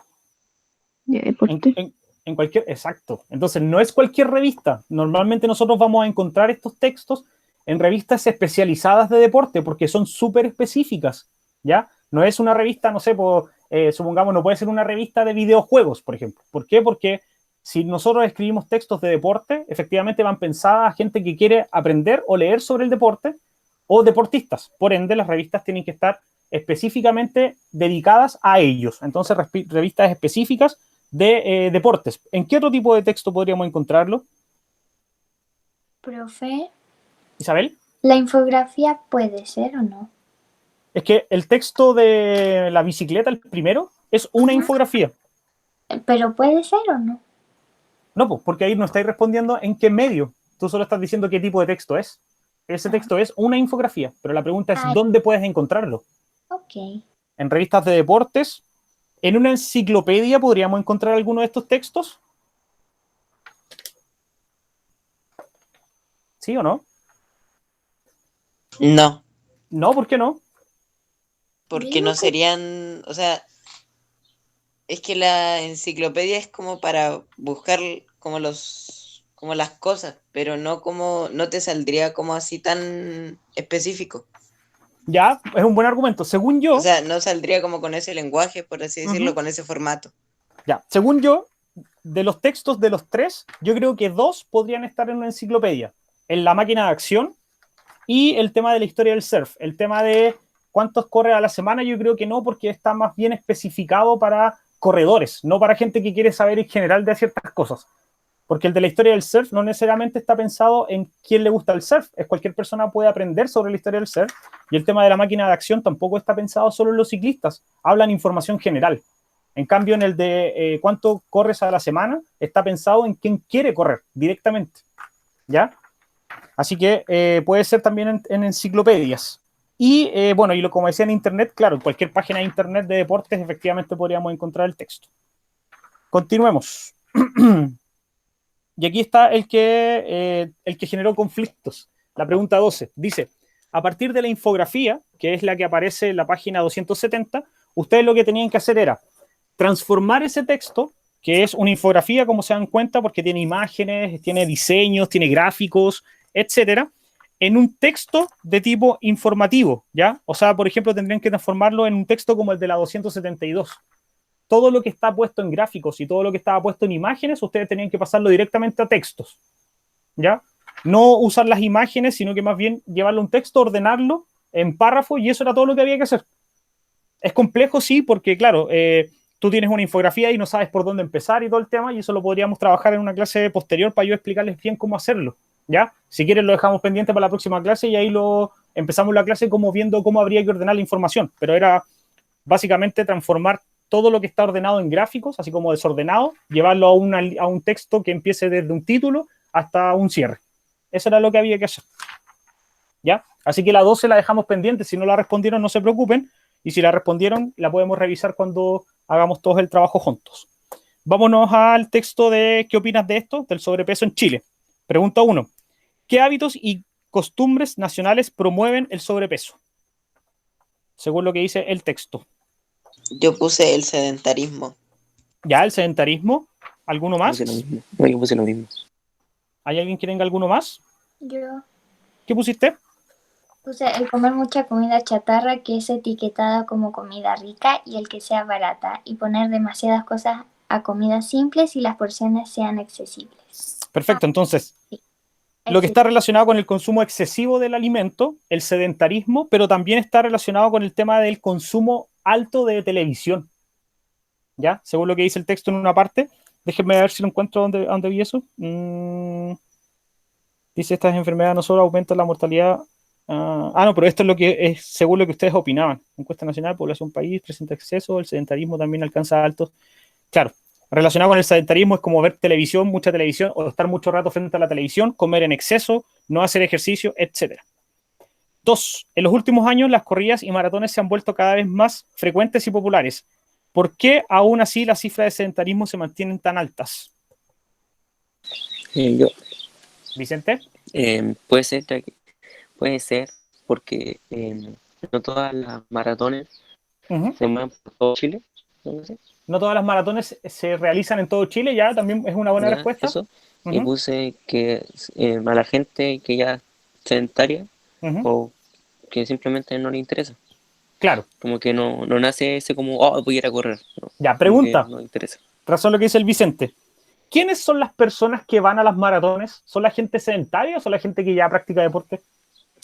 Speaker 6: De deporte.
Speaker 1: En cualquier, exacto. Entonces, no es cualquier revista. Normalmente nosotros vamos a encontrar estos textos en revistas especializadas de deporte porque son súper específicas, ¿ya? No es una revista, no sé, supongamos, no puede ser una revista de videojuegos, por ejemplo. ¿Por qué? Porque si nosotros escribimos textos de deporte, efectivamente van pensadas a gente que quiere aprender o leer sobre el deporte o deportistas. Por ende, las revistas tienen que estar específicamente dedicadas a ellos. Entonces, revistas específicas de deportes. ¿En qué otro tipo de texto podríamos encontrarlo?
Speaker 3: Profe,
Speaker 1: Isabel.
Speaker 3: ¿la infografía puede ser o no?
Speaker 1: Es que el texto de la bicicleta, el primero, es una infografía.
Speaker 3: ¿Pero puede ser o no?
Speaker 1: No, pues, porque ahí no estáis respondiendo en qué medio. Tú solo estás diciendo qué tipo de texto es. Ese texto es una infografía, pero la pregunta es ¿dónde puedes encontrarlo?
Speaker 3: Ok.
Speaker 1: En revistas de deportes, en una enciclopedia podríamos encontrar alguno de estos textos. ¿Sí o no?
Speaker 2: No.
Speaker 1: No, ¿por qué no?
Speaker 2: Porque no serían, o sea, es que la enciclopedia es como para buscar como las cosas, pero no te saldría como así tan específico.
Speaker 1: Ya, es un buen argumento. Según yo...
Speaker 2: O sea, no saldría como con ese lenguaje, por así decirlo, con ese formato.
Speaker 1: Ya, según yo, de los textos de los 3, yo creo que 2 podrían estar en una enciclopedia. En la máquina de acción y el tema de la historia del surf. El tema de cuántos corre a la semana, yo creo que no, porque está más bien especificado para corredores, no para gente que quiere saber en general de ciertas cosas. Porque el de la historia del surf no necesariamente está pensado en quién le gusta el surf. Es cualquier persona puede aprender sobre la historia del surf. Y el tema de la máquina de acción tampoco está pensado solo en los ciclistas. Hablan información general. En cambio, en el de cuánto corres a la semana, está pensado en quién quiere correr directamente. ¿Ya? Así que puede ser también en enciclopedias. Y bueno, y como decía en internet, claro, en cualquier página de internet de deportes efectivamente podríamos encontrar el texto. Continuemos. Y aquí está el que generó conflictos. La pregunta 12 dice, a partir de la infografía, que es la que aparece en la página 270, ustedes lo que tenían que hacer era transformar ese texto, que es una infografía, como se dan cuenta, porque tiene imágenes, tiene diseños, tiene gráficos, etcétera, en un texto de tipo informativo, ¿ya? O sea, por ejemplo, tendrían que transformarlo en un texto como el de la 272. Todo lo que está puesto en gráficos y todo lo que estaba puesto en imágenes, ustedes tenían que pasarlo directamente a textos, ¿ya? No usar las imágenes, sino que más bien llevarlo a un texto, ordenarlo en párrafos, y eso era todo lo que había que hacer. Es complejo, sí, porque claro, tú tienes una infografía y no sabes por dónde empezar y todo el tema, y eso lo podríamos trabajar en una clase posterior para yo explicarles bien cómo hacerlo, ¿ya? Si quieren lo dejamos pendiente para la próxima clase y ahí empezamos la clase como viendo cómo habría que ordenar la información, pero era básicamente transformar todo lo que está ordenado en gráficos, así como desordenado, llevarlo a un texto que empiece desde un título hasta un cierre. Eso era lo que había que hacer, ¿ya? Así que la 12 la dejamos pendiente, si no la respondieron no se preocupen, y si la respondieron la podemos revisar cuando hagamos todos el trabajo juntos. Vámonos al texto de ¿qué opinas de esto? Del sobrepeso en Chile. Pregunta 1. ¿Qué hábitos y costumbres nacionales promueven el sobrepeso? Según lo que dice el texto.
Speaker 2: Yo puse el sedentarismo.
Speaker 1: ¿Ya? ¿El sedentarismo? ¿Alguno más?
Speaker 4: No, yo puse lo mismo.
Speaker 1: ¿Hay alguien que tenga alguno más?
Speaker 3: Yo
Speaker 1: ¿Qué pusiste?
Speaker 3: puse el comer mucha comida chatarra que es etiquetada como comida rica y el que sea barata, y poner demasiadas cosas a comidas simples y las porciones sean accesibles.
Speaker 1: Perfecto, entonces,
Speaker 3: Sí.
Speaker 1: lo que está relacionado con el consumo excesivo del alimento, el sedentarismo, pero también está relacionado con el tema del consumo alto de televisión. ¿Ya? Según lo que dice el texto en una parte, déjenme ver si lo encuentro donde vi eso. Dice, estas enfermedades no solo aumentan la mortalidad. No, pero esto es lo que es según lo que ustedes opinaban. Encuesta nacional, población país, presenta exceso, el sedentarismo también alcanza altos. Claro, relacionado con el sedentarismo es como ver televisión, mucha televisión, o estar mucho rato frente a la televisión, comer en exceso, no hacer ejercicio, etc. 2. En los últimos años las corridas y maratones se han vuelto cada vez más frecuentes y populares. ¿Por qué aún así las cifras de sedentarismo se mantienen tan altas?
Speaker 4: Yo.
Speaker 1: ¿Vicente?
Speaker 4: Puede ser porque no todas las maratones se mueven por todo Chile. No sé.
Speaker 1: No todas las maratones se realizan en todo Chile, ya también es una buena respuesta.
Speaker 4: Eso. Y puse que a la gente que ya es sedentaria o que simplemente no le interesa.
Speaker 1: Claro.
Speaker 4: Como que no nace ese como, voy a ir a correr. No,
Speaker 1: ya, pregunta.
Speaker 4: No interesa.
Speaker 1: Razón lo que dice el Vicente. ¿Quiénes son las personas que van a las maratones? ¿Son la gente sedentaria o son la gente que ya practica deporte?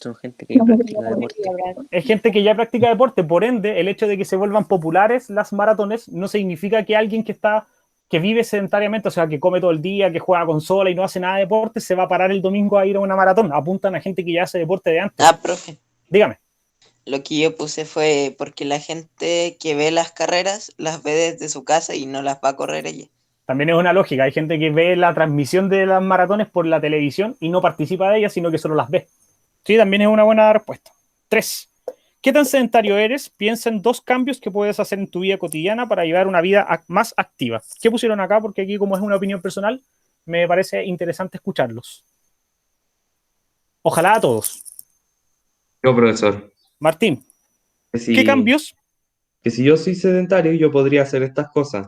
Speaker 4: Son gente que ya practica deporte.
Speaker 1: Es gente que ya practica deporte, por ende, el hecho de que se vuelvan populares las maratones no significa que alguien que vive sedentariamente, o sea, que come todo el día, que juega consola y no hace nada de deporte, se va a parar el domingo a ir a una maratón. Apuntan a gente que ya hace deporte de antes.
Speaker 2: Profe.
Speaker 1: Dígame.
Speaker 2: Lo que yo puse fue porque la gente que ve las carreras las ve desde su casa y no las va a correr ella.
Speaker 1: También es una lógica. Hay gente que ve la transmisión de las maratones por la televisión y no participa de ellas, sino que solo las ve. Sí, también es una buena respuesta. 3. ¿Qué tan sedentario eres? Piensa en 2 cambios que puedes hacer en tu vida cotidiana para llevar una vida más activa. ¿Qué pusieron acá? Porque aquí, como es una opinión personal, me parece interesante escucharlos. Ojalá a todos.
Speaker 7: Yo, profesor.
Speaker 1: Martín,
Speaker 7: Si,
Speaker 1: ¿qué cambios?
Speaker 7: Que si yo soy sedentario, yo podría hacer estas cosas.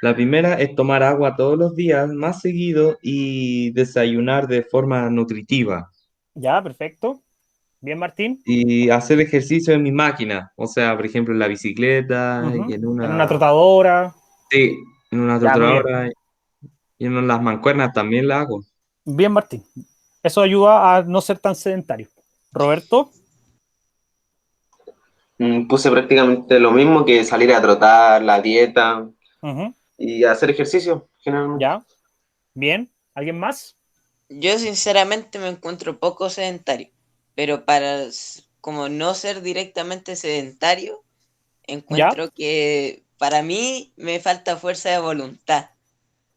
Speaker 7: La primera es tomar agua todos los días, más seguido, y desayunar de forma nutritiva.
Speaker 1: Ya, perfecto. Bien, Martín.
Speaker 7: Y hacer ejercicio en mi máquina, o sea, por ejemplo, en la bicicleta y
Speaker 1: En una trotadora.
Speaker 7: Sí, en una
Speaker 1: Ya, muy
Speaker 7: trotadora y en las mancuernas también la hago.
Speaker 1: Bien, Martín. Eso ayuda a no ser tan sedentario. Roberto.
Speaker 10: Puse prácticamente lo mismo, que salir a trotar, la dieta
Speaker 1: Ujú.
Speaker 10: y hacer ejercicio, generalmente.
Speaker 1: Ya. Bien. ¿Alguien más?
Speaker 2: Yo sinceramente me encuentro poco sedentario, pero para como no ser directamente sedentario, encuentro que para mí me falta fuerza de voluntad.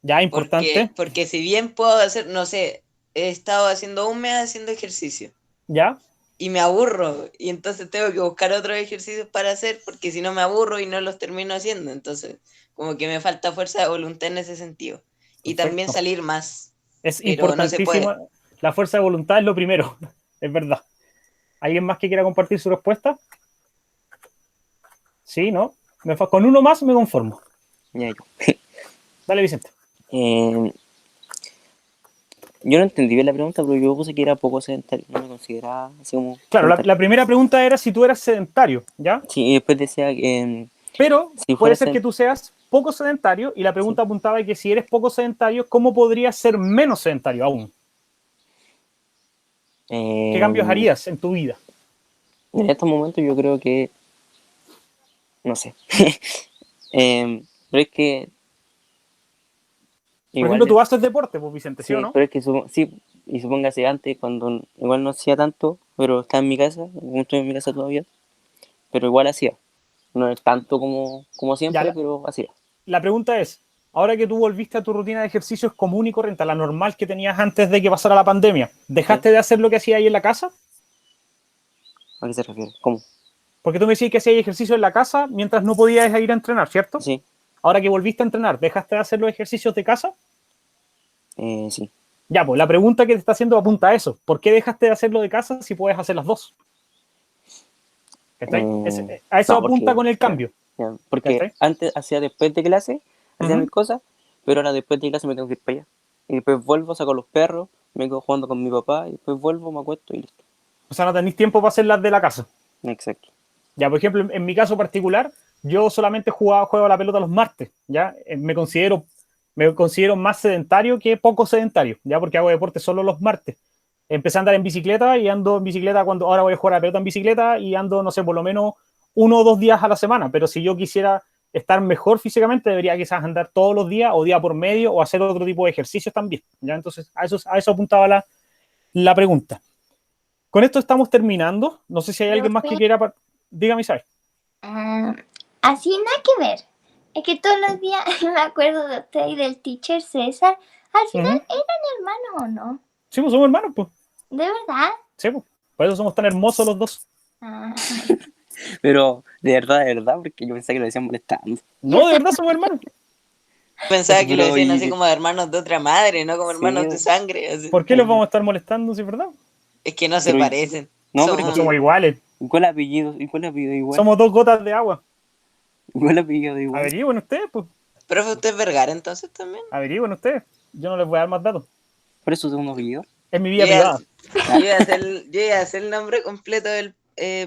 Speaker 1: Ya, importante.
Speaker 2: Porque si bien puedo hacer, no sé, he estado haciendo un mes haciendo ejercicio.
Speaker 1: Ya.
Speaker 2: Y me aburro, y entonces tengo que buscar otros ejercicios para hacer, porque si no me aburro y no los termino haciendo. Entonces, como que me falta fuerza de voluntad en ese sentido. Y también salir más.
Speaker 1: Es
Speaker 2: pero
Speaker 1: importantísimo.
Speaker 2: No se puede.
Speaker 1: La fuerza de voluntad es lo primero. Es verdad. ¿Alguien más que quiera compartir su respuesta? Sí, ¿no? Con uno más me conformo.
Speaker 4: Ya, yo.
Speaker 1: Dale, Vicente.
Speaker 4: Yo no entendí bien la pregunta, pero yo puse que era poco sedentario. No me consideraba así como.
Speaker 1: Claro, la primera pregunta era si tú eras sedentario, ¿ya?
Speaker 4: Sí, y después decía que.
Speaker 1: Pero
Speaker 4: si
Speaker 1: puede ser que tú seas poco sedentario, y la pregunta apuntaba que si eres poco sedentario, ¿cómo podrías ser menos sedentario aún? ¿Qué cambios harías en tu vida?
Speaker 4: En estos momentos yo creo que. No sé. Pero es que.
Speaker 1: Por ejemplo, tú haces deporte, pues, Vicente, ¿sí o no?
Speaker 4: Pero es que sí, y supóngase antes, cuando igual no hacía tanto, pero estaba en mi casa, no estoy en mi casa todavía, pero igual hacía. No es tanto como siempre,
Speaker 1: Ya,
Speaker 4: pero hacía.
Speaker 1: La pregunta es, ahora que tú volviste a tu rutina de ejercicios común y corriente, a la normal que tenías antes de que pasara la pandemia, ¿dejaste de hacer lo que hacías ahí en la casa?
Speaker 4: ¿A qué se refiere? ¿Cómo?
Speaker 1: Porque tú me decías que hacías ejercicio en la casa mientras no podías ir a entrenar, ¿cierto?
Speaker 4: Sí.
Speaker 1: Ahora que volviste a entrenar, ¿dejaste de hacer los ejercicios de casa?
Speaker 4: Sí.
Speaker 1: Ya, pues la pregunta que te está haciendo apunta a eso. ¿Por qué dejaste de hacerlo de casa si puedes hacer las dos? A eso apunta con el cambio.
Speaker 4: Ya, porque antes hacía después de clase, hacía mis cosas, pero ahora después de clase me tengo que ir para allá. Y después vuelvo, saco los perros, me quedo jugando con mi papá, y después vuelvo, me acuesto y listo.
Speaker 1: O sea, no tenéis tiempo para hacer las de la casa.
Speaker 4: Exacto.
Speaker 1: Ya, por ejemplo, en mi caso particular, yo solamente juego a la pelota los martes, ¿ya? Me considero más sedentario que poco sedentario, ¿ya? Porque hago deporte solo los martes. Empecé a andar en bicicleta y ando en bicicleta ahora voy a jugar a la pelota en bicicleta y ando, no sé, por lo menos 1 o 2 días a la semana, pero si yo quisiera estar mejor físicamente, debería quizás andar todos los días o día por medio o hacer otro tipo de ejercicios también, ¿ya? Entonces, a eso apuntaba la pregunta. Con esto estamos terminando. No sé si hay alguien más que quiera... Dígame, Isabel.
Speaker 3: Así nada que ver. Es que todos los días me acuerdo de usted y del teacher César. Al final, ¿eran hermanos o no?
Speaker 1: Sí, pues somos hermanos, pues.
Speaker 3: ¿De verdad?
Speaker 1: Sí, pues. Por eso somos tan hermosos los dos.
Speaker 4: Pero, de verdad, porque yo pensaba que lo decían molestando.
Speaker 1: No, de verdad somos hermanos.
Speaker 2: Pensaba que lo decían así como hermanos de otra madre, no como hermanos de sangre. Así.
Speaker 1: ¿Por qué los vamos a estar molestando, si es verdad?
Speaker 2: Es que no se parecen.
Speaker 4: No,
Speaker 1: pero somos iguales.
Speaker 4: ¿Cuál apellido igual?
Speaker 1: Somos 2 gotas de agua.
Speaker 4: ¿Cuál apellido igual?
Speaker 1: Averigüen ustedes, pues.
Speaker 2: ¿Profe, usted es Vergara entonces también?
Speaker 1: Averigüen ustedes. Yo no les voy a dar más datos.
Speaker 4: ¿Por eso segundo apellido?
Speaker 1: Es mi vida privada.
Speaker 2: Yo iba a hacer el nombre completo del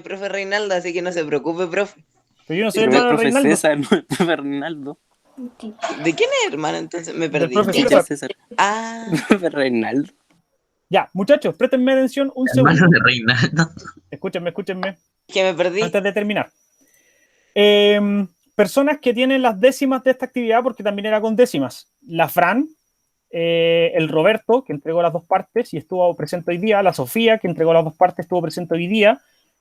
Speaker 2: profe Reinaldo, así que no se preocupe, profe.
Speaker 1: Pero yo no soy hermano de Reinaldo.
Speaker 4: César, no el profe Reinaldo.
Speaker 2: ¿De quién es hermano entonces? Me perdí.
Speaker 1: Del profe
Speaker 2: César.
Speaker 4: Ah. ¿El profe Reinaldo?
Speaker 1: Ya, muchachos, préstenme atención un
Speaker 8: Hermano
Speaker 1: segundo.
Speaker 8: de Reinaldo.
Speaker 1: Escúchenme.
Speaker 2: Que me perdí.
Speaker 1: Antes de terminar. Personas que tienen las décimas de esta actividad, porque también era con décimas. La Fran, el Roberto, que entregó las 2 partes y estuvo presente hoy día. La Sofía, que entregó las 2 partes, estuvo presente hoy día.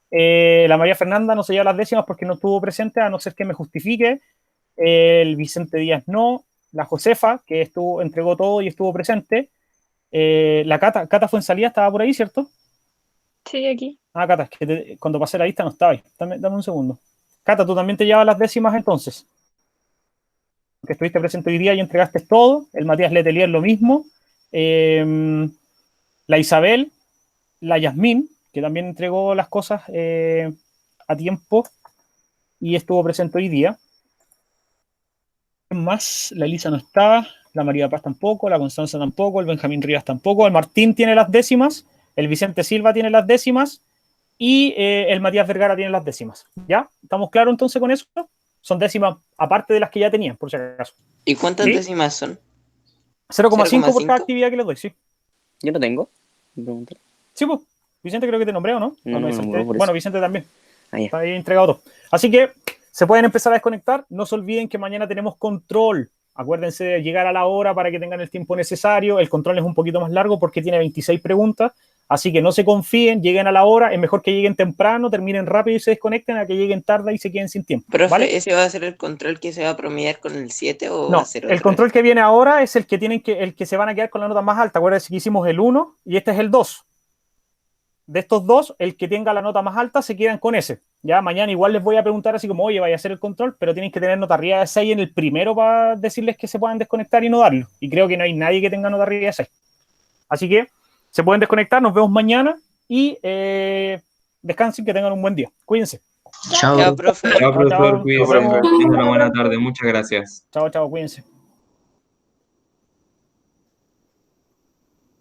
Speaker 1: La María Fernanda no se lleva las décimas porque no estuvo presente, a no ser que me justifique. El Vicente Díaz no. La Josefa, que entregó todo y estuvo presente. La Cata Fuensalía estaba por ahí, ¿cierto?
Speaker 11: Sí, aquí.
Speaker 1: Ah, Cata, es que cuando pasé la lista no estaba ahí. Dame un segundo. Cata, tú también te llevas las décimas entonces. Que estuviste presente hoy día y entregaste todo. El Matías Letelier lo mismo. La Isabel, la Yasmín, que también entregó las cosas a tiempo y estuvo presente hoy día. Más, la Elisa no está, la María Paz tampoco, la Constanza tampoco, el Benjamín Rivas tampoco, el Martín tiene las décimas, el Vicente Silva tiene las décimas y el Matías Vergara tiene las décimas. ¿Ya? ¿Estamos claros entonces con eso? Son décimas aparte de las que ya tenían, por si acaso.
Speaker 2: ¿Y cuántas
Speaker 1: ¿Sí?
Speaker 2: décimas son?
Speaker 1: 0,5 por cada actividad que les doy, sí.
Speaker 4: Yo no tengo.
Speaker 1: Sí, pues. Vicente creo que te nombré, ¿o no?
Speaker 4: No,
Speaker 1: me
Speaker 4: no,
Speaker 1: salté.
Speaker 4: no, por eso.
Speaker 1: Bueno, Vicente también.
Speaker 4: Ah, ya.
Speaker 1: Está ahí entregado todo. Así que se pueden empezar a desconectar. No se olviden que mañana tenemos control. Acuérdense de llegar a la hora para que tengan el tiempo necesario. El control es un poquito más largo porque tiene 26 preguntas. Así que no se confíen, lleguen a la hora. Es mejor que lleguen temprano, terminen rápido y se desconecten a que lleguen tarde y se queden sin tiempo.
Speaker 2: Profe,
Speaker 1: ¿vale?
Speaker 2: ¿ese va a ser el control que se va a promediar con el 7 o
Speaker 1: No,
Speaker 2: va a ser otro?
Speaker 1: el control que viene ahora es el que se van a quedar con la nota más alta. Acuérdense que hicimos el 1 y este es el 2. De estos dos, el que tenga la nota más alta se quedan con ese. Ya mañana igual les voy a preguntar así como, oye, vaya a hacer el control, pero tienen que tener nota arriba de 6 en el primero para decirles que se puedan desconectar y no darlo. Y creo que no hay nadie que tenga nota arriba de 6. Así que se pueden desconectar, nos vemos mañana y descansen, que tengan un buen día. Cuídense.
Speaker 7: Chao,
Speaker 2: Chao, profe.
Speaker 7: Chao, profesor.
Speaker 1: Chao.
Speaker 7: Cuídense. Tengan una buena tarde. Muchas gracias.
Speaker 1: Chao, cuídense.